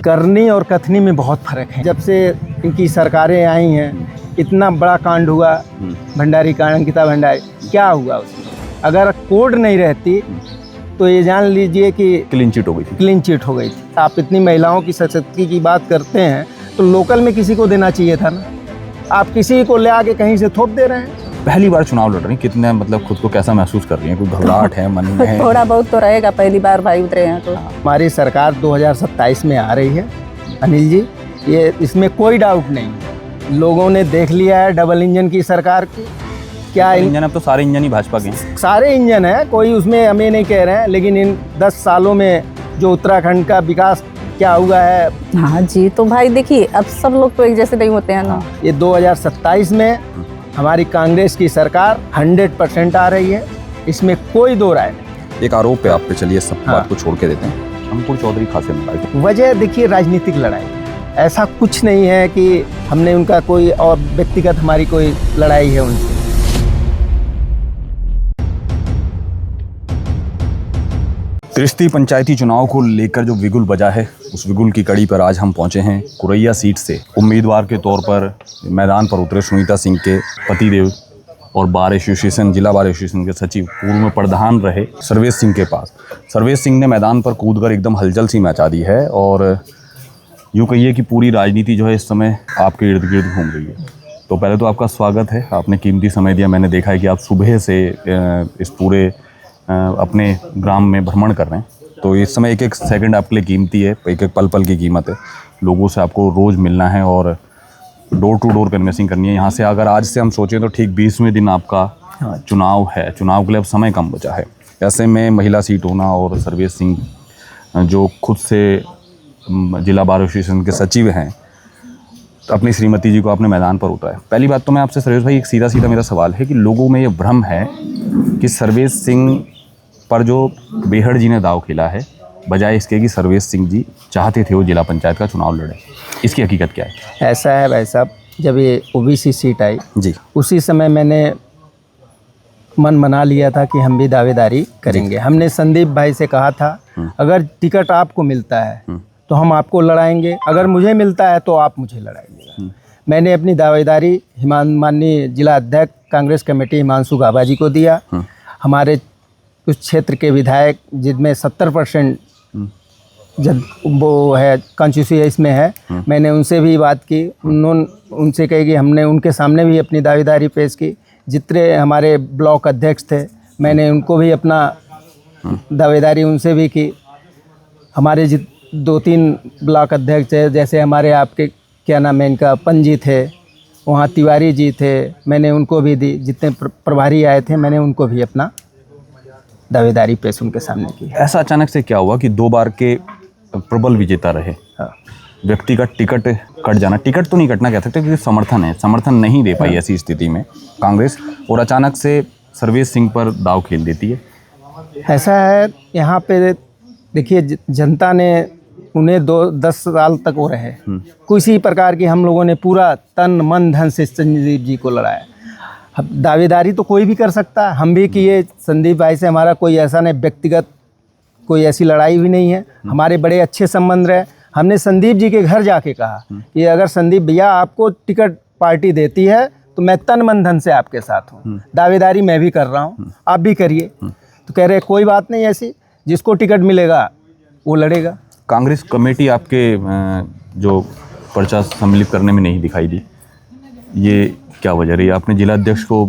करनी और कथनी में बहुत फर्क है। जब से इनकी सरकारें आई हैं, इतना बड़ा कांड हुआ, भंडारी कांड, अंकिता भंडारी, क्या हुआ उसमें? अगर कोड नहीं रहती तो ये जान लीजिए कि क्लीन चिट हो गई थी। क्लीन चिट हो गई थी। आप इतनी महिलाओं की सशक्ति की बात करते हैं तो लोकल में किसी को देना चाहिए था ना। आप किसी को ले आके कहीं से थोप दे रहे हैं। पहली बार चुनाव लड़ रही, कितने मतलब खुद को कैसा महसूस कर रही हैं? कोई घबराहट है मन में? थोड़ा बहुत तो रहेगा, पहली बार भाई उतरे हैं तो। हमारी सरकार 2027 में आ रही है अनिल जी, ये इसमें कोई डाउट नहीं। लोगों ने देख लिया है डबल इंजन की सरकार की। क्या इंजन? अब तो सारे इंजन ही भाजपा के हैं। सारे इंजन है, कोई उसमें हमें नहीं कह रहे हैं, लेकिन इन 10 सालों में जो उत्तराखंड का विकास क्या हुआ है। हाँ जी, तो भाई देखिए अब सब लोग तो एक जैसे नहीं होते हैं ना। ये 2027 में हमारी कांग्रेस की सरकार 100% आ रही है, इसमें कोई दो राय नहीं। एक आरोप है आप पे, चलिए सब बात को छोड़ के देते हैं। अंकुर चौधरी खासे नाराज। वजह देखिए राजनीतिक लड़ाई, ऐसा कुछ नहीं है कि हमने उनका कोई और व्यक्तिगत हमारी कोई लड़ाई है उनसे। त्रिस्ती पंचायती चुनाव को लेकर जो बिगुल बजा है, उस बिगुल की कड़ी पर आज हम पहुंचे हैं। कुरैया सीट से उम्मीदवार के तौर पर मैदान पर उतरे सुनीता सिंह के पतिदेव और बार एसोसिएशन, जिला बार एसोसिएशन के सचिव, पूर्व में प्रधान रहे सर्वेश सिंह के पास। सर्वेश सिंह ने मैदान पर कूदकर एकदम हलचल सी मचा दी है और यूँ कहिए कि पूरी राजनीति जो है इस समय आपके इर्द गिर्द घूम रही है। तो पहले तो आपका स्वागत है, आपने कीमती समय दिया। मैंने देखा है कि आप सुबह से इस पूरे अपने ग्राम में भ्रमण कर रहे हैं, तो इस समय एक एक सेकंड आपके लिए कीमती है, एक एक पल पल की कीमत है। लोगों से आपको रोज़ मिलना है और डोर टू डोर कन्वेंसिंग करनी है। यहाँ से अगर आज से हम सोचें तो ठीक 20वें दिन आपका चुनाव है। चुनाव के लिए अब समय कम बचा है। ऐसे में महिला सीट होना और सर्वेश सिंह जो खुद से जिला बार एसोसिएशन के सचिव हैं, तो अपनी श्रीमती जी को आपने मैदान पर उतारा है। पहली बात तो मैं आपसे सर्वेश भाई एक सीधा सीधा मेरा सवाल है कि लोगों में ये भ्रम है कि सर्वेश सिंह पर जो बेहड़ जी ने दाव खेला है, बजाय इसके कि सर्वेश सिंह जी चाहते थे वो जिला पंचायत का चुनाव लड़े, इसकी हकीकत क्या है? ऐसा है भाई साहब, जब ये ओबीसी सीट आई जी, उसी समय मैंने मन बना लिया था कि हम भी दावेदारी करेंगे। हमने संदीप भाई से कहा था अगर टिकट आपको मिलता है तो हम आपको लड़ाएंगे, अगर मुझे मिलता है तो आप मुझे लड़ाएंगे। मैंने अपनी दावेदारी माननीय जिला अध्यक्ष कांग्रेस कमेटी हिमांशु गाबा जी को दिया। हमारे उस क्षेत्र के विधायक जिनमें 70% जब वो है कॉन्स्टिट्यूंसी इसमें है, मैंने उनसे भी बात की। उन्होंने उनसे कही कि हमने उनके सामने भी अपनी दावेदारी पेश की। जितने हमारे ब्लॉक अध्यक्ष थे मैंने उनको भी अपना दावेदारी उनसे भी की। हमारे 2-3 ब्लॉक अध्यक्ष है, जैसे हमारे आपके क्या नाम है इनका, पंजी थे, वहाँ तिवारी जी थे, मैंने उनको भी दी। जितने प्रभारी आए थे मैंने उनको भी अपना दावेदारी पेश उनके सामने की। ऐसा अचानक से क्या हुआ कि 2 बार के प्रबल विजेता रहे व्यक्ति का टिकट कट जाना? टिकट तो नहीं कटना कह सकते क्योंकि समर्थन है, समर्थन नहीं दे पाई ऐसी स्थिति में कांग्रेस, और अचानक से सर्वेश सिंह पर दाव खेल देती है। ऐसा है यहाँ पे देखिए, जनता ने उन्हें 10 साल तक वो रहे, किसी प्रकार की हम लोगों ने पूरा तन मन धन से संदीप जी को लड़ाया। अब दावेदारी तो कोई भी कर सकता है, हम भी किए। संदीप भाई से हमारा कोई ऐसा नहीं, व्यक्तिगत कोई ऐसी लड़ाई भी नहीं है, हमारे बड़े अच्छे संबंध रहे। हमने संदीप जी के घर जाके कहा कि अगर संदीप भैया आपको टिकट पार्टी देती है तो मैं तन मन धन से आपके साथ हूँ, दावेदारी मैं भी कर रहा हूँ, आप भी करिए। तो कह रहे कोई बात नहीं ऐसी, जिसको टिकट मिलेगा वो लड़ेगा। कांग्रेस कमेटी आपके जो पर्चा सम्मिलित करने में नहीं दिखाई दी, ये क्या वजह रही? आपने जिला अध्यक्ष को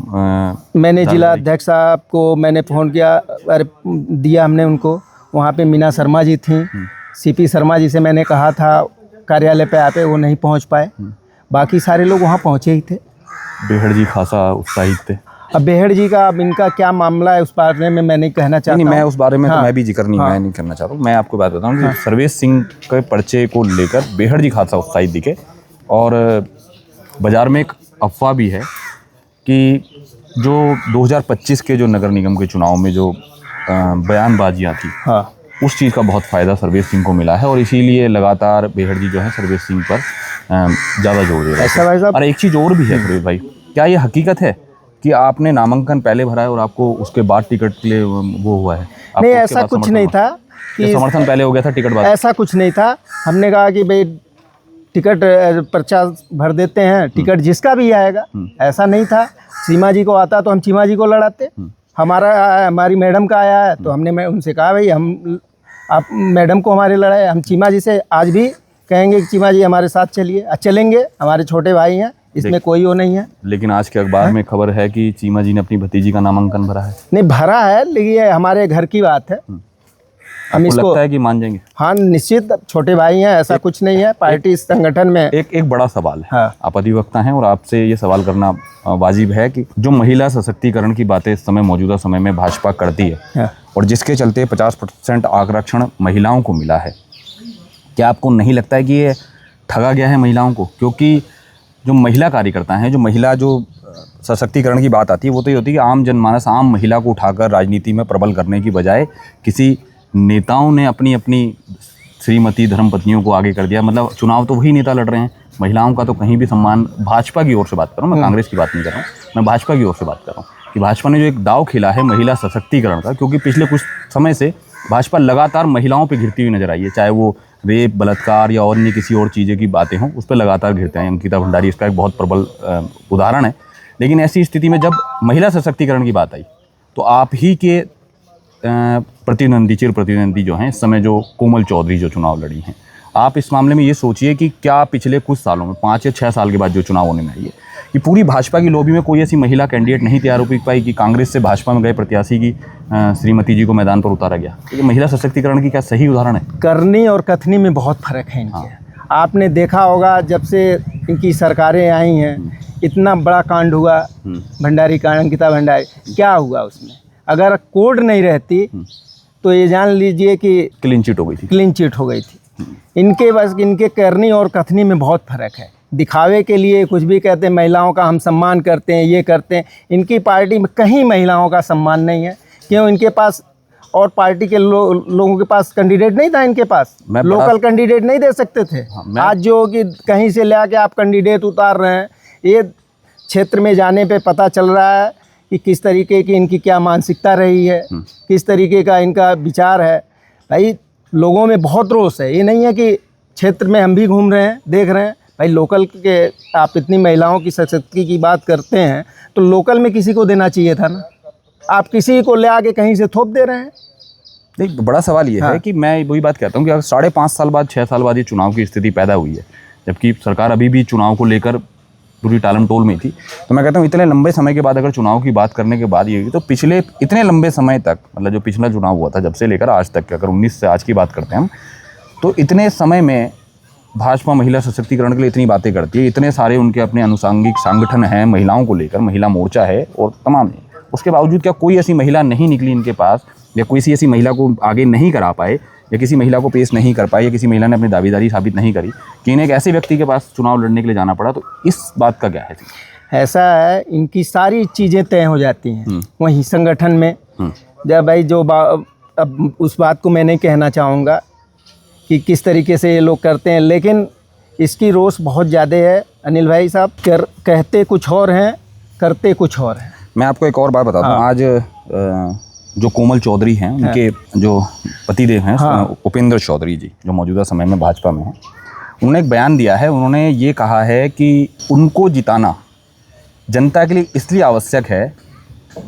मैंने जिला अध्यक्ष साहब को मैंने फ़ोन किया, अरे दिया हमने उनको। वहाँ पे मीना शर्मा जी थी, सीपी शर्मा जी से मैंने कहा था कार्यालय पे आते, वो नहीं पहुँच पाए। बाकी सारे लोग वहाँ पहुँचे ही थे। बेहड़ जी खासा उत्साहित थे। अब बेहड़ जी का अब इनका क्या मामला है उस बारे में मैं नहीं कहना चाहता। नहीं, मैं उस बारे में तो मैं भी जिक्र नहीं मैं नहीं करना चाहता हूँ। मैं आपको बात बताऊँ कि सर्वेश सिंह के पर्चे को लेकर बेहड़ जी खासा उत्साहित दिखे, और बाज़ार में एक अफवाह भी है कि जो 2025 के जो नगर निगम के चुनाव में जो बयानबाजियाँ थी, उस चीज़ का बहुत फ़ायदा सर्वेश सिंह को मिला है, और इसीलिए लगातार बेहड़ जी जो है सर्वेश सिंह पर ज़्यादा जोर दे रहे हैं। और एक चीज़ और भी है सर्वेश भाई, क्या ये हकीकत है कि आपने नामांकन पहले भरा है और आपको उसके बाद टिकट के लिए वो हुआ है? नहीं, ऐसा कुछ नहीं था। ये समर्थन पहले हो गया था टिकट बाद? ऐसा कुछ नहीं था। हमने कहा कि भाई टिकट पर्चा भर देते हैं, टिकट जिसका भी आएगा। ऐसा नहीं था। सीमा जी को आता तो हम चीमा जी को लड़ाते। हमारी मैडम का आया है तो हमने उनसे कहा भाई आप मैडम को हमारे लड़ाए। हम चीमा जी से आज भी कहेंगे कि चीमा जी हमारे साथ चलिए, चलेंगे, हमारे छोटे भाई हैं, इसमें कोई वो नहीं है। लेकिन आज के अखबार में खबर है कि चीमा जी ने अपनी भतीजी का नामांकन भरा है। नहीं भरा है, लेकिन ये हमारे घर की बात है। हम इसको लगता है कि मान जाएंगे? हाँ निश्चित, छोटे भाई हैं, ऐसा कुछ नहीं है। पार्टी संगठन में एक बड़ा सवाल है। हाँ। आप अधिवक्ता हैं और आपसे ये सवाल करना वाजिब है कि जो महिला सशक्तिकरण की बातें इस समय मौजूदा समय में भाजपा करती है, हाँ। और जिसके चलते 50% आरक्षण महिलाओं को मिला है, क्या आपको नहीं लगता है कि ये ठगा गया है महिलाओं को? क्योंकि जो महिला कार्यकर्ता हैं, जो महिला जो सशक्तिकरण की बात आती है, वो तो ये होती है कि आम जनमानस, आम महिला को उठाकर राजनीति में प्रबल करने की बजाय किसी नेताओं ने अपनी अपनी श्रीमती धर्मपत्नियों को आगे कर दिया। मतलब चुनाव तो वही नेता लड़ रहे हैं, महिलाओं का तो कहीं भी सम्मान, भाजपा की ओर से बात कर रहा हूँ मैं, कांग्रेस की बात नहीं कर रहा हूँ, मैं भाजपा की ओर से बात कर रहा हूँ कि भाजपा ने जो एक दाव खेला है महिला सशक्तिकरण का, क्योंकि पिछले कुछ समय से भाजपा लगातार महिलाओं पर घिरती हुई नजर आई है। चाहे वो रेप, बलात्कार या और अन्य किसी और चीज़ें की बातें हों, उस पर लगातार घिरते हैं। अंकिता भंडारी इसका एक बहुत प्रबल उदाहरण है। लेकिन ऐसी स्थिति में जब महिला सशक्तिकरण की बात आई तो आप ही के प्रतिद्वंदी, चिर प्रतिद्वंदी जो हैं इस समय, जो कोमल चौधरी जो चुनाव लड़ी हैं, आप इस मामले में ये सोचिए कि क्या पिछले कुछ सालों में, 5 या 6 साल के बाद जो चुनाव होने में आई है, कि पूरी भाजपा की लॉबी में कोई ऐसी महिला कैंडिडेट नहीं तैयार हो पाई कि कांग्रेस से भाजपा में गए प्रत्याशी की श्रीमती जी को मैदान पर उतारा गया? ये महिला सशक्तिकरण की क्या सही उदाहरण है? करनी और कथनी में बहुत फर्क है इनके। आपने देखा होगा जब से इनकी सरकारें आई हैं, इतना बड़ा कांड हुआ भंडारी कांड, अंकिता भंडारी, क्या हुआ उसमें? अगर कोड नहीं रहती तो ये जान लीजिए कि क्लीन चिट हो गई थी। क्लीन चिट हो गई थी। इनके बस इनके करनी और कथनी में बहुत फ़र्क है। दिखावे के लिए कुछ भी कहते हैं, महिलाओं का हम सम्मान करते हैं, ये करते हैं। इनकी पार्टी में कहीं महिलाओं का सम्मान नहीं है। क्यों? इनके पास और पार्टी के लोगों के पास कैंडिडेट नहीं था। इनके पास लोकल कैंडिडेट नहीं दे सकते थे। आज जो कि कहीं से ले आके आप कैंडिडेट उतार रहे हैं, ये क्षेत्र में जाने पे पता चल रहा है कि किस तरीके की इनकी क्या मानसिकता रही है, किस तरीके का इनका विचार है। भाई लोगों में बहुत रोष है। ये नहीं है कि क्षेत्र में हम भी घूम रहे हैं, देख रहे हैं। भाई लोकल के आप इतनी महिलाओं की सशक्ति की बात करते हैं तो लोकल में किसी को देना चाहिए था ना। आप किसी को ले आके कहीं से थोप दे रहे हैं। नहीं, बड़ा सवाल ये है कि मैं वही बात कहता हूँ कि अगर 5.5 साल बाद, 6 साल बाद ये चुनाव की स्थिति पैदा हुई है, जबकि सरकार अभी भी चुनाव को लेकर पूरी टालम टोल में थी, तो मैं कहता हूँ इतने लंबे समय के बाद अगर चुनाव की बात करने के बाद ये, तो पिछले इतने लंबे समय तक, मतलब जो पिछला चुनाव हुआ था जब से लेकर आज तक, अगर 19 से आज की बात करते हैं हम, तो इतने समय में भाजपा महिला सशक्तिकरण के लिए इतनी बातें करती है, इतने सारे उनके अपने अनुसांगिक संगठन हैं महिलाओं को लेकर, महिला मोर्चा है और तमाम, उसके बावजूद क्या कोई ऐसी महिला नहीं निकली इनके पास, या कोई ऐसी महिला को आगे नहीं करा पाए, या किसी महिला को पेश नहीं कर पाए, या किसी महिला ने अपनी दावेदारी साबित नहीं करी कि इन्हें एक ऐसे व्यक्ति के पास चुनाव लड़ने के लिए जाना पड़ा? तो इस बात का क्या है? ऐसा है, इनकी सारी चीज़ें तय हो जाती हैं वहीं संगठन में। जब भाई जो अब उस बात को मैं नहीं कहना चाहूँगा कि किस तरीके से ये लोग करते हैं, लेकिन इसकी रोष बहुत ज़्यादा है अनिल भाई साहब। कहते कुछ और हैं, करते कुछ और हैं। मैं आपको एक और बात बताता हूँ। आज जो कोमल चौधरी हैं, उनके जो पतिदेव हैं, उपेंद्र चौधरी जी, जो मौजूदा समय में भाजपा में हैं, उन्होंने एक बयान दिया है। उन्होंने ये कहा है कि उनको जिताना जनता के लिए इसलिए आवश्यक है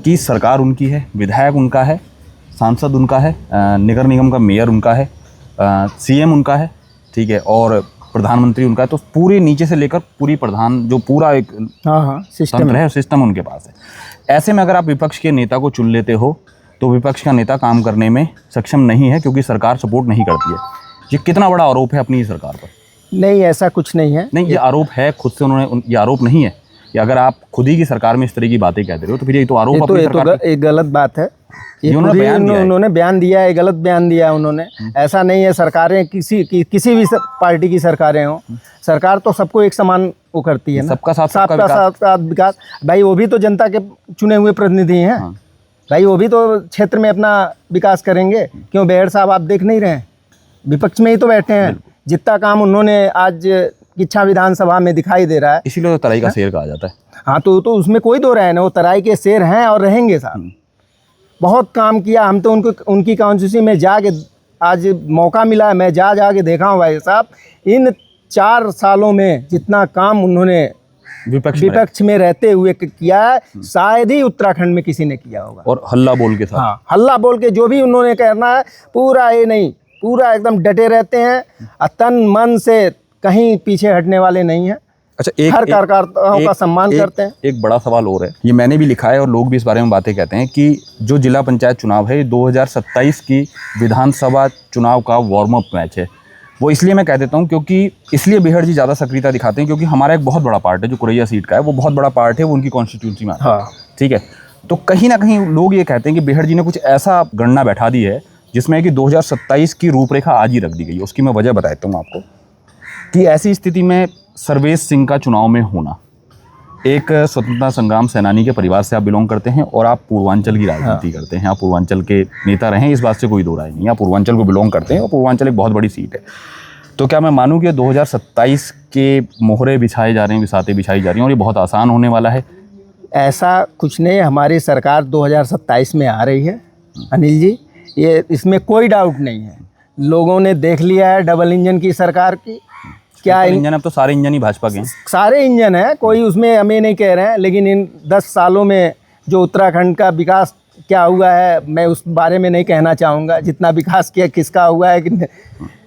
कि सरकार उनकी है, विधायक उनका है, सांसद उनका है, नगर निगम का मेयर उनका है, सीएम उनका है, ठीक है, और प्रधानमंत्री उनका है। तो पूरे नीचे से लेकर पूरी प्रधान, जो पूरा एक सिस्टम है, सिस्टम उनके पास है। ऐसे में अगर आप विपक्ष के नेता को चुन लेते हो तो विपक्ष का नेता काम करने में सक्षम नहीं है, क्योंकि सरकार सपोर्ट नहीं करती है। ये कितना बड़ा आरोप है अपनी सरकार पर? नहीं, ऐसा कुछ नहीं है। नहीं, ये आरोप है खुद से उन्होंने, ये आरोप नहीं है कि अगर आप खुद ही की सरकार में इस तरह की बातें कहते हो तो फिर ये तो आरोप अपनी सरकार की। एक गलत बात है। उन्होंने बयान दिया है, गलत बयान दिया है उन्होंने। ऐसा नहीं है सरकारें किसी भी पार्टी की सरकारें हों, सरकार तो सबको एक समान वो करती है ना, सबका साथ विकास। भाई वो भी तो जनता के चुने हुए प्रतिनिधि हैं। भाई वो भी तो क्षेत्र में अपना विकास करेंगे। क्यों बेहड़ साहब आप देख नहीं रहे हैं, विपक्ष में ही तो बैठे हैं। जितना काम उन्होंने आज इच्छा विधानसभा में दिखाई दे रहा है, इसीलिए तो तराई का शेर कहा जाता है। हाँ, तो उसमें कोई दो राय ना, वो तराई के शेर हैं और रहेंगे साहब। बहुत काम किया। हम तो उनकी कॉन्स्टिट्यूंसी में जाके आज मौका मिला है, मैं जा के देखा हूँ भाई साहब, इन 4 सालों में जितना काम उन्होंने विपक्ष में रहते हुए किया है, शायद ही उत्तराखंड में किसी ने किया होगा। और हल्ला बोल के था। हाँ, हल्ला बोल के जो भी उन्होंने करना है पूरा, ये नहीं, पूरा एकदम डटे रहते हैं और तन मन से कहीं पीछे हटने वाले नहीं हैं। अच्छा, हर कार्यकर्ताओं का सम्मान करते हैं। एक बड़ा सवाल और है, ये मैंने भी लिखा है और लोग भी इस बारे में बातें कहते हैं कि जो जिला पंचायत चुनाव है 2027 की विधानसभा चुनाव का वार्म अप मैच है। वो इसलिए मैं कह देता हूँ क्योंकि इसलिए बेहड़ जी ज़्यादा सक्रियता दिखाते हैं क्योंकि हमारा एक बहुत बड़ा पार्ट है जो कुरैया सीट का है, वो बहुत बड़ा पार्ट है, वो उनकी कॉन्स्टिट्यूंसी में आता है। हाँ, ठीक है, तो कहीं ना कहीं लोग ये कहते हैं कि बेहड़ जी ने कुछ ऐसा गणना बैठा दी है जिसमें कि 2027 की रूपरेखा आज ही रख दी गई है। उसकी मैं वजह बताता हूँ आपको कि ऐसी स्थिति में सर्वेश सिंह का चुनाव में होना, एक स्वतंत्रता संग्राम सेनानी के परिवार से आप बिलोंग करते हैं और आप पूर्वांचल की राजनीति करते हैं, आप पूर्वांचल के नेता रहे, इस बात से कोई दो राय नहीं, आप पूर्वांचल को बिलोंग करते हैं और पूर्वांचल एक बहुत बड़ी सीट है। तो क्या मैं मानूं कि 2027 के मोहरे बिछाए जा रहे हैं, बिसाते बिछाई जा रही हैं और ये बहुत आसान होने वाला है? ऐसा कुछ नहीं, हमारी सरकार 2027 में आ रही है अनिल जी, ये इसमें कोई डाउट नहीं है। लोगों ने देख लिया है डबल इंजन की सरकार की, क्या इंजन, अब तो सारे इंजन ही भाजपा के हैं। सारे इंजन हैं, कोई उसमें हमें नहीं कह रहे हैं, लेकिन इन 10 सालों में जो उत्तराखंड का विकास क्या हुआ है मैं उस बारे में नहीं कहना चाहूँगा। जितना विकास किया किसका हुआ है कि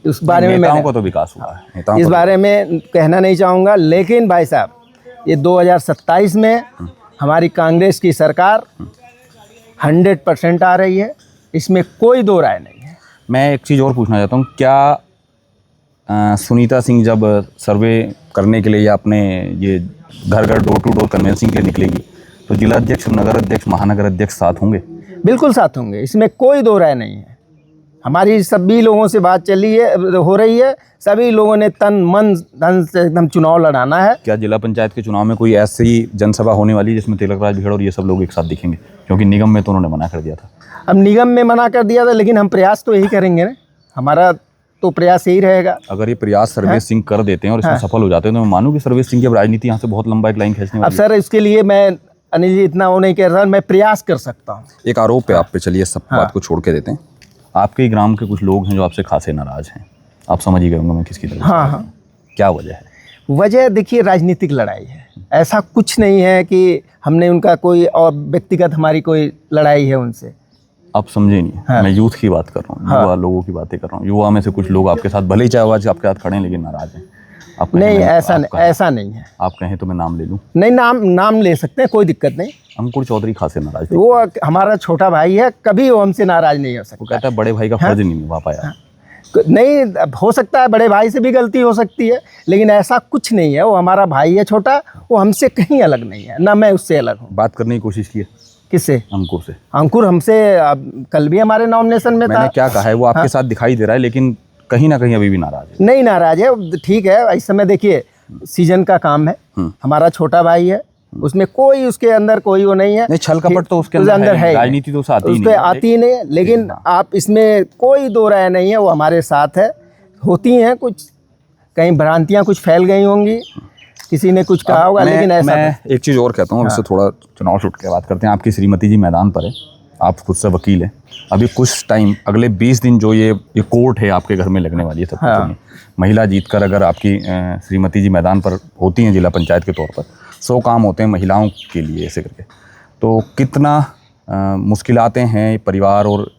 उस बारे में नेताओं को तो विकास हुआ है, इस बारे में कहना नहीं चाहूँगा। लेकिन भाई साहब ये 2027 में हमारी कांग्रेस की सरकार 100% आ रही है, इसमें कोई दो राय नहीं है। मैं एक चीज़ और पूछना चाहता हूँ, क्या सुनीता सिंह जब सर्वे करने के लिए या अपने ये घर घर डोर टू डोर कन्वेंसिंग के लिए निकलेगी तो जिला अध्यक्ष, नगर अध्यक्ष, महानगर अध्यक्ष साथ होंगे? बिल्कुल साथ होंगे, इसमें कोई दो राय नहीं है। हमारी सभी लोगों से बात हो रही है, सभी लोगों ने तन मन धन से एकदम चुनाव लड़ाना है। क्या जिला पंचायत के चुनाव में कोई ऐसी जनसभा होने वाली है जिसमें तिलकराज भेड़ और ये सब लोग एक साथ दिखेंगे? क्योंकि निगम में तो उन्होंने मना कर दिया था। अब निगम में मना कर दिया था, लेकिन हम प्रयास तो यही करेंगे ना, हमारा तो प्रयास यही रहेगा। अगर ये प्रयास सर्वेश सिंह कर देते हैं और इसमें सफल हो जाते हैं तो मैं मानूं कि सर्वेश सिंह की अब राजनीति यहाँ से बहुत लंबा एक लाइन खींचने वाली है। अब सर इसके लिए मैं अनिल जी इतना वो नहीं कह रहा, मैं प्रयास कर सकता हूँ। एक आरोप है आप पे, चलिए सब बात को छोड़ के देते हैं। आपके ही ग्राम के कुछ लोग हैं जो आपसे खासे नाराज हैं, आप समझ ही गए होंगे मैं किसकी तरफ। हाँ, क्या वजह है? वजह देखिए राजनीतिक लड़ाई है, ऐसा कुछ नहीं है कि हमने उनका कोई और व्यक्तिगत हमारी कोई लड़ाई है उनसे। आप समझे नहीं। हाँ। मैं यूथ की बात कर रहा हूँ, युवा लोगों की बातें कर रहा हूँ। युवा में से कुछ लोग आपके साथ भले ही चाहे आज आपके साथ खड़े हैं लेकिन नाराज हैं। आप नहीं, ऐसा नहीं है। आप कहें तो मैं नाम ले लूँ? नहीं, नाम ले सकते हैं, कोई दिक्कत नहीं। अंकुर चौधरी खासे नाराज थे। वो हमारा छोटा भाई है, कभी वो हमसे नाराज नहीं हो वो सकता। कहता है बड़े भाई का फर्ज नहीं निभा पाया। नहीं, हो सकता है बड़े भाई से भी गलती हो सकती है, लेकिन ऐसा कुछ नहीं है। वो हमारा भाई है छोटा, वो हमसे कहीं अलग नहीं है, ना मैं उससे अलग हूँ। बात करने की कोशिश की है? किससे? अंकुर से। अंकुर हमसे कल भी हमारे नॉमिनेशन में था। मैंने क्या कहा है वो आपके साथ दिखाई दे रहा है, लेकिन कहीं ना कहीं अभी भी नाराज है। नहीं नाराज है, ठीक है। इस समय देखिए सीजन का काम है, हमारा छोटा भाई है, उसमें कोई उसके अंदर कोई वो नहीं है। नहीं, छल कपट तो उसके अंदर है, राजनीति तो आती ही नहीं है। आती ही नहीं, लेकिन आप इसमें कोई दो राय नहीं है, वो हमारे साथ है। होती हैं कुछ कहीं भ्रांतियां कुछ फैल गई होंगी, किसी ने कुछ कहा होगा, लेकिन ऐसा मैं एक चीज़ और कहता हूँ, इससे थोड़ा चुनाव छूट के बात करते हैं। आपकी श्रीमती जी मैदान पर है, आप खुद से वकील हैं। अभी कुछ टाइम अगले 20 दिन जो ये कोर्ट है आपके घर में लगने वाली है, सब कुछ में महिला जीतकर अगर आपकी श्रीमती जी मैदान पर होती हैं जिला पंचायत के तौर पर, 100 काम होते हैं महिलाओं के लिए ऐसे करके, तो कितना मुश्किलातें हैं परिवार और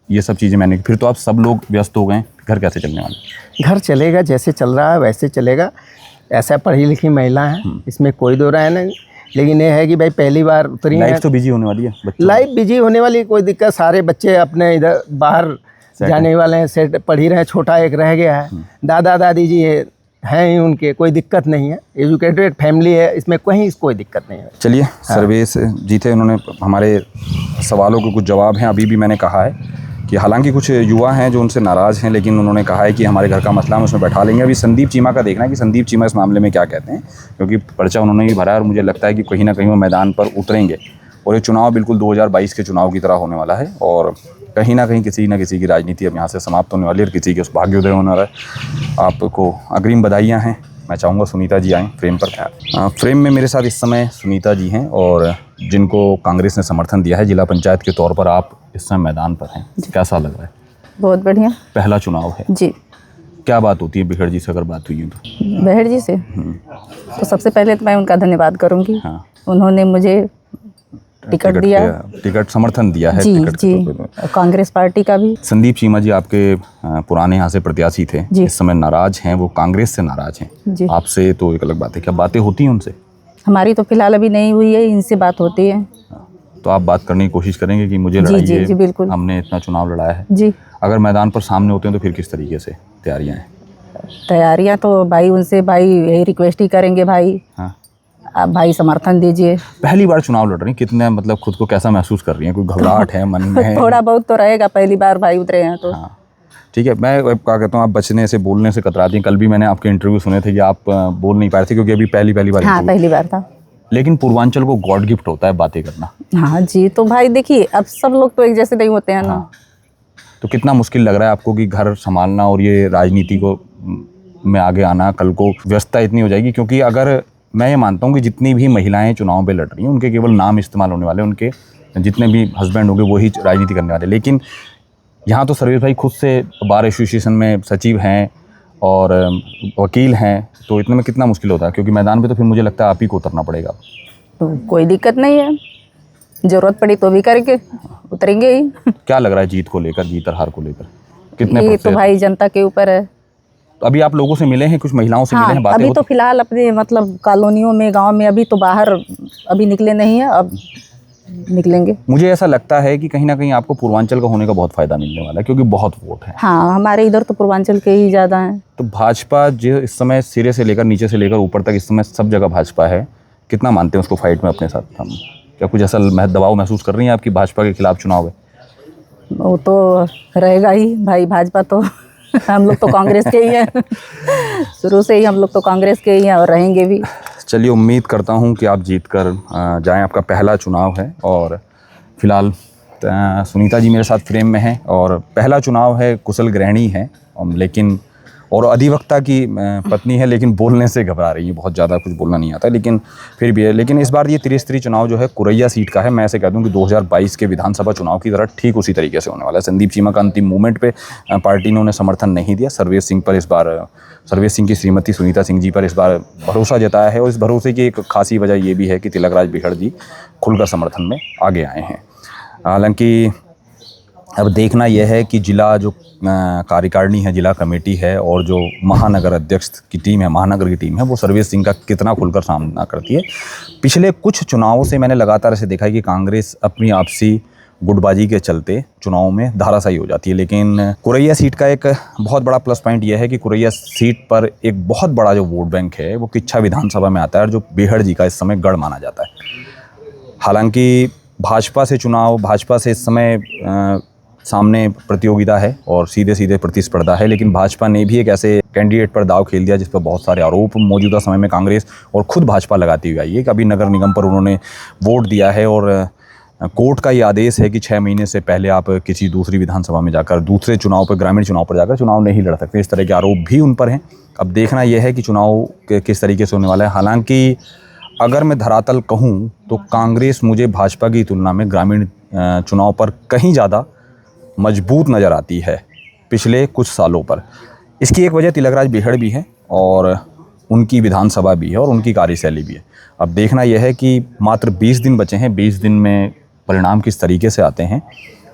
ये सब चीज़ें मैंने, फिर तो आप सब लोग व्यस्त हो गए, घर कैसे चलने वाले? घर चलेगा, जैसे चल रहा है वैसे चलेगा। ऐसा पढ़ी लिखी महिला है, इसमें कोई दो राय नहीं, लेकिन ये है कि भाई पहली बार उतरी है। लाइफ तो बिजी होने वाली है, लाइफ बिजी होने वाली, कोई दिक्कत। सारे बच्चे अपने इधर बाहर जाने वाले हैं, सेट पढ़ ही रहे हैं, छोटा एक रह गया है। दादा दादी जी हैं ही उनके, कोई दिक्कत नहीं है, एजुकेटेड फैमिली है, इसमें कहीं कोई दिक्कत नहीं है। चलिए, सर्वेश जी थे, उन्होंने हमारे सवालों के कुछ जवाब हैं। अभी भी मैंने कहा है कि हालांकि कुछ युवा हैं जो उनसे नाराज़ हैं, लेकिन उन्होंने कहा है कि हमारे घर का मसला हम उसमें बैठा लेंगे। अभी संदीप चीमा का देखना है कि संदीप चीमा इस मामले में क्या कहते हैं, क्योंकि पर्चा उन्होंने भी भरा है और मुझे लगता है कि कहीं ना कहीं वो मैदान पर उतरेंगे और ये चुनाव बिल्कुल 2022 के चुनाव की तरह होने वाला है और कहीं ना कहीं किसी न किसी की राजनीति अब यहाँ से समाप्त होने वाली है और किसी के उस भाग्योदय होने वाला है। आपको अग्रिम बधाइयाँ हैं। मैं चाहूँगा सुनीता जी आएँ फ्रेम पर। फ्रेम में मेरे साथ इस समय सुनीता जी हैं और जिनको कांग्रेस ने समर्थन दिया है जिला पंचायत के तौर पर आप इस समय मैदान पर हैं, कैसा लग रहा है? बहुत बढ़िया। पहला चुनाव है, जी। क्या बात होती है बिखड़ जी से अगर बात हुई है तो? बहड़ जी से तो सबसे पहले तो मैं उनका धन्यवाद करूंगी। हाँ। उन्होंने मुझे टिकट दिया। टिकट समर्थन दिया है जी टिकट के जी, तौर पे। कांग्रेस पार्टी का भी। संदीप चीमा जी आपके पुराने यहाँ से प्रत्याशी थे, जी। इस समय नाराज हैं, वो कांग्रेस से नाराज हैं। जी। आपसे तो एक अलग बात है, क्या बातें होती हैं उनसे? हमारी तो फिलहाल अभी नहीं हुई है, इनसे बात होती है। तो आप बात करने की कोशिश करेंगे कि मुझे जी, लड़ाई जी, है, जी, बिल्कुल। हमने इतना चुनाव लड़ा है। जी। अगर मैदान पर सामने होते हैं तो फिर किस तरीके से तैयारियां हैं? तैयारियां तो भाई उनसे भाई यही रिक्वेस्ट ही करेंगे भाई, हाँ, आप भाई समर्थन दीजिए। पहली बार चुनाव लड़ रही हैं, कितने मतलब खुद को कैसा महसूस कर रही हैं? कोई घबराहट है मन में? थोड़ा बहुत तो रहेगा, पहली बार भाई उतरे हैं तो। हाँ, ठीक है। मैं क्या कहता हूँ, आप बचने से बोलने से कतराती हैं। कल भी मैंने आपके इंटरव्यू सुने थे कि आप बोल नहीं पाए थे क्योंकि अभी पहली बार हाँ, interview। पहली बार था। लेकिन पूर्वांचल को गॉड गिफ्ट होता है बातें करना। हाँ जी, तो भाई देखिए अब सब लोग तो एक जैसे नहीं होते हैं ना। हाँ। तो कितना मुश्किल लग रहा है आपको कि घर संभालना और ये राजनीति को में आगे आना? कल को व्यस्तता इतनी हो जाएगी, क्योंकि अगर मैं ये मानता हूँ कि जितनी भी महिलाएं चुनाव पे लड़ रही हैं उनके केवल नाम इस्तेमाल होने वाले, उनके जितने भी हस्बैंड होंगे वही राजनीति करने वाले। लेकिन यहाँ तो सर्वेश भाई खुद से बार एसोसिएशन में सचिव हैं और वकील हैं, तो इतने में कितना मुश्किल होता है? क्योंकि मैदान पे तो फिर मुझे लगता है आप ही को उतरना पड़ेगा। तो कोई दिक्कत नहीं है, जरूरत पड़ी तो भी करके उतरेंगे ही। क्या लग रहा है जीत को लेकर, जीत और हार को लेकर कितने ये तो प्रतिशत? भाई जनता के ऊपर है। तो अभी आप लोगों से मिले हैं, कुछ महिलाओं से मिले हाँ, हैं, बातें अभी तो होती? फिलहाल अपने मतलब कॉलोनियों में, गांव में, अभी तो बाहर अभी निकले नहीं है, अब निकलेंगे। मुझे ऐसा लगता है कि कहीं ना कहीं आपको पूर्वांचल का होने का बहुत फायदा मिलने वाला है, क्योंकि बहुत वोट है। हाँ, हमारे इधर तो पूर्वांचल के ही ज़्यादा हैं। तो भाजपा जो इस समय सिरे से लेकर नीचे से लेकर ऊपर तक इस समय सब जगह भाजपा है, कितना मानते हैं उसको फाइट में अपने साथ हम? क्या कुछ ऐसा दबाव महसूस कर रही हैं आपकी भाजपा के खिलाफ चुनाव है? वो तो रहेगा ही भाई, भाजपा तो हम लोग तो कांग्रेस के ही हैं। शुरू से ही हम लोग तो कांग्रेस के ही हैं और रहेंगे भी। चलिए, उम्मीद करता हूं कि आप जीत कर जाएँ। आपका पहला चुनाव है और फिलहाल सुनीता जी मेरे साथ फ्रेम में हैं और पहला चुनाव है, कुशल गृहिणी है, लेकिन और अधिवक्ता की पत्नी है, लेकिन बोलने से घबरा रही है, बहुत ज़्यादा कुछ बोलना नहीं आता, लेकिन फिर भी है। लेकिन इस बार ये त्रिस्तरीय चुनाव जो है कुरैया सीट का है। मैं ऐसे कह दूं कि 2022 के विधानसभा चुनाव की तरह ठीक उसी तरीके से होने वाला है। संदीप चीमा का अंतिम मूवमेंट पे पार्टी ने उन्हें समर्थन नहीं दिया। सर्वेश सिंह पर इस बार, सर्वेश सिंह की श्रीमती सुनीता सिंह जी पर इस बार भरोसा जताया है और इस भरोसे की एक खासी वजह ये भी है कि तिलकराज बिखड़ जी खुलकर समर्थन में आगे आए हैं। हालांकि अब देखना यह है कि जिला जो कार्यकारिणी है, जिला कमेटी है और जो महानगर अध्यक्ष की टीम है, महानगर की टीम है, वो सर्वेश सिंह का कितना खुलकर सामना करती है। पिछले कुछ चुनावों से मैंने लगातार ऐसे देखा है कि कांग्रेस अपनी आपसी गुटबाजी के चलते चुनाव में धाराशायी हो जाती है। लेकिन कुरैया सीट का एक बहुत बड़ा प्लस पॉइंट यह है कि कुरैया सीट पर एक बहुत बड़ा जो वोट बैंक है वो किच्छा विधानसभा में आता है और जो बिहड़ जी का इस समय गढ़ माना जाता है। हालांकि भाजपा से चुनाव, भाजपा से इस समय सामने प्रतियोगिता है और सीधे सीधे प्रतिस्पर्धा है, लेकिन भाजपा ने भी एक ऐसे कैंडिडेट पर दाव खेल दिया जिस पर बहुत सारे आरोप मौजूदा समय में कांग्रेस और खुद भाजपा लगाती हुई आई है कि अभी नगर निगम पर उन्होंने वोट दिया है और कोर्ट का ये आदेश है कि 6 महीने से पहले आप किसी दूसरी विधानसभा में जाकर, दूसरे चुनाव पर, ग्रामीण चुनाव पर जाकर चुनाव नहीं लड़ सकते। इस तरह के आरोप भी उन पर हैं। अब देखना यह है कि चुनाव किस तरीके से होने वाला है। हालांकि अगर मैं धरातल कहूँ तो कांग्रेस मुझे भाजपा की तुलना में ग्रामीण चुनाव पर कहीं ज़्यादा मजबूत नज़र आती है पिछले कुछ सालों पर। इसकी एक वजह तिलकराज बिहड़ भी है और उनकी विधानसभा भी है और उनकी कार्यशैली भी है। अब देखना यह है कि मात्र 20 दिन बचे हैं, 20 दिन में परिणाम किस तरीके से आते हैं।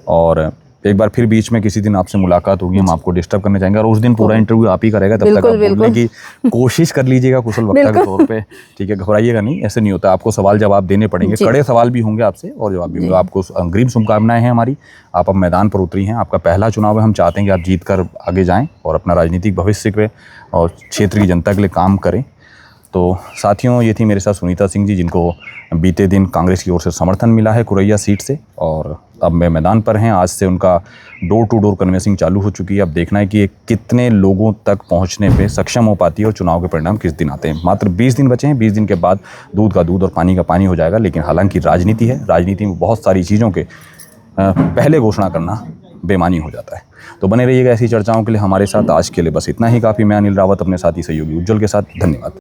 और एक बार फिर बीच में किसी दिन आपसे मुलाकात होगी, हम आपको डिस्टर्ब करने चाहेंगे और उस दिन पूरा इंटरव्यू आप ही करेगा। तब तक आप बोलने की कोशिश कर लीजिएगा कुशल वक्ता के तौर पे, ठीक है? घबराइएगा नहीं, ऐसे नहीं होता। आपको सवाल जवाब देने पड़ेंगे, कड़े सवाल भी होंगे आपसे और जवाब भी होंगे। आपको अग्रिम शुभकामनाएं हैं हमारी। आप अब मैदान पर उतरी हैं, आपका पहला चुनाव है। हम चाहते हैं कि आप जीत कर आगे जाएँ और अपना राजनीतिक भविष्य पे और क्षेत्र की जनता के लिए काम करें। तो साथियों, ये थी मेरे साथ सुनीता सिंह जी, जिनको बीते दिन कांग्रेस की ओर से समर्थन मिला है कुरैया सीट से और अब वे मैदान पर हैं। आज से उनका डोर टू डोर कन्वेंसिंग चालू हो चुकी है। अब देखना है कि ये कितने लोगों तक पहुंचने पे सक्षम हो पाती है और चुनाव के परिणाम किस दिन आते हैं। मात्र 20 दिन बचे हैं, 20 दिन के बाद दूध का दूध और पानी का पानी हो जाएगा। लेकिन हालांकि राजनीति है, राजनीति में बहुत सारी चीज़ों के पहले घोषणा करना बेमानी हो जाता है। तो बने रहिएगा ऐसी चर्चाओं के लिए हमारे साथ। आज के लिए बस इतना ही काफ़ी। मैं अनिल रावत अपने साथी सहयोगी उज्जवल के साथ, धन्यवाद।